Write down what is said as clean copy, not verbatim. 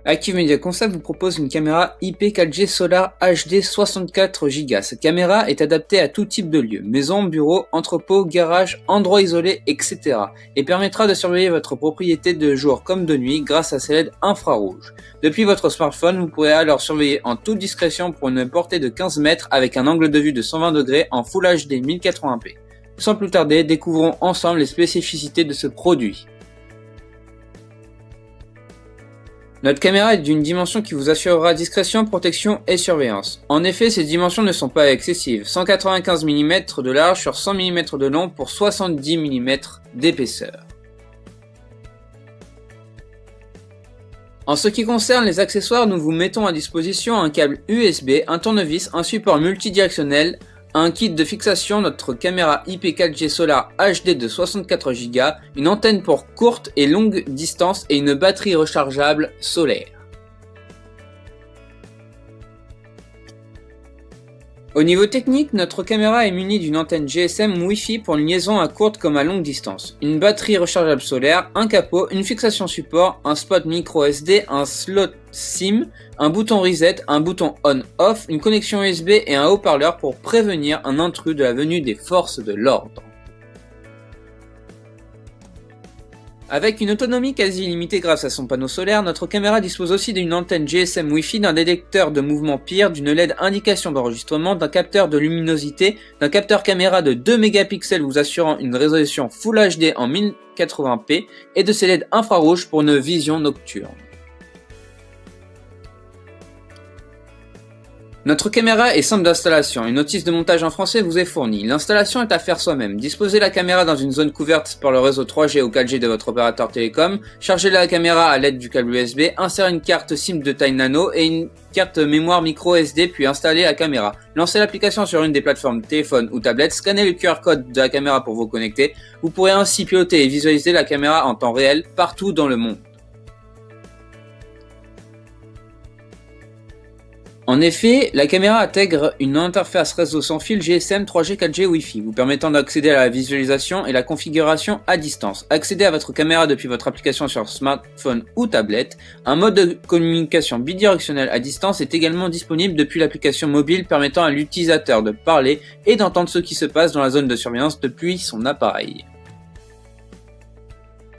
Active Media Concept vous propose une caméra IP 4G Solar HD 64 Go. Cette caméra est adaptée à tout type de lieu, maison, bureau, entrepôt, garage, endroit isolé, etc. et permettra de surveiller votre propriété de jour comme de nuit grâce à ses LED infrarouges. Depuis votre smartphone, vous pourrez alors surveiller en toute discrétion pour une portée de 15 mètres avec un angle de vue de 120 degrés en Full HD 1080p. Sans plus tarder, découvrons ensemble les spécificités de ce produit. Notre caméra est d'une dimension qui vous assurera discrétion, protection et surveillance. En effet, ces dimensions ne sont pas excessives. 195 mm de large sur 100 mm de long pour 70 mm d'épaisseur. En ce qui concerne les accessoires, nous vous mettons à disposition un câble USB, un tournevis, un support multidirectionnel, un kit de fixation, notre caméra IP 4G Solar HD de 64 Go, une antenne pour courte et longue distance et une batterie rechargeable solaire. Au niveau technique, notre caméra est munie d'une antenne GSM Wi-Fi pour une liaison à courte comme à longue distance, une batterie rechargeable solaire, un capot, une fixation support, un spot micro SD, un slot SIM, un bouton reset, un bouton on-off, une connexion USB et un haut-parleur pour prévenir un intrus de la venue des forces de l'ordre. Avec une autonomie quasi illimitée grâce à son panneau solaire, notre caméra dispose aussi d'une antenne GSM Wi-Fi, d'un détecteur de mouvement PIR, d'une LED indication d'enregistrement, d'un capteur de luminosité, d'un capteur caméra de 2 mégapixels vous assurant une résolution Full HD en 1080p et de ces LED infrarouges pour une vision nocturne. Notre caméra est simple d'installation, une notice de montage en français vous est fournie. L'installation est à faire soi-même. Disposez la caméra dans une zone couverte par le réseau 3G ou 4G de votre opérateur télécom, chargez la caméra à l'aide du câble USB, insérez une carte SIM de taille nano et une carte mémoire micro SD puis installez la caméra. Lancez l'application sur une des plateformes téléphone ou tablette, scannez le QR code de la caméra pour vous connecter. Vous pourrez ainsi piloter et visualiser la caméra en temps réel partout dans le monde. En effet, la caméra intègre une interface réseau sans fil GSM 3G 4G Wi-Fi, vous permettant d'accéder à la visualisation et la configuration à distance. Accéder à votre caméra depuis votre application sur smartphone ou tablette. Un mode de communication bidirectionnel à distance est également disponible depuis l'application mobile permettant à l'utilisateur de parler et d'entendre ce qui se passe dans la zone de surveillance depuis son appareil.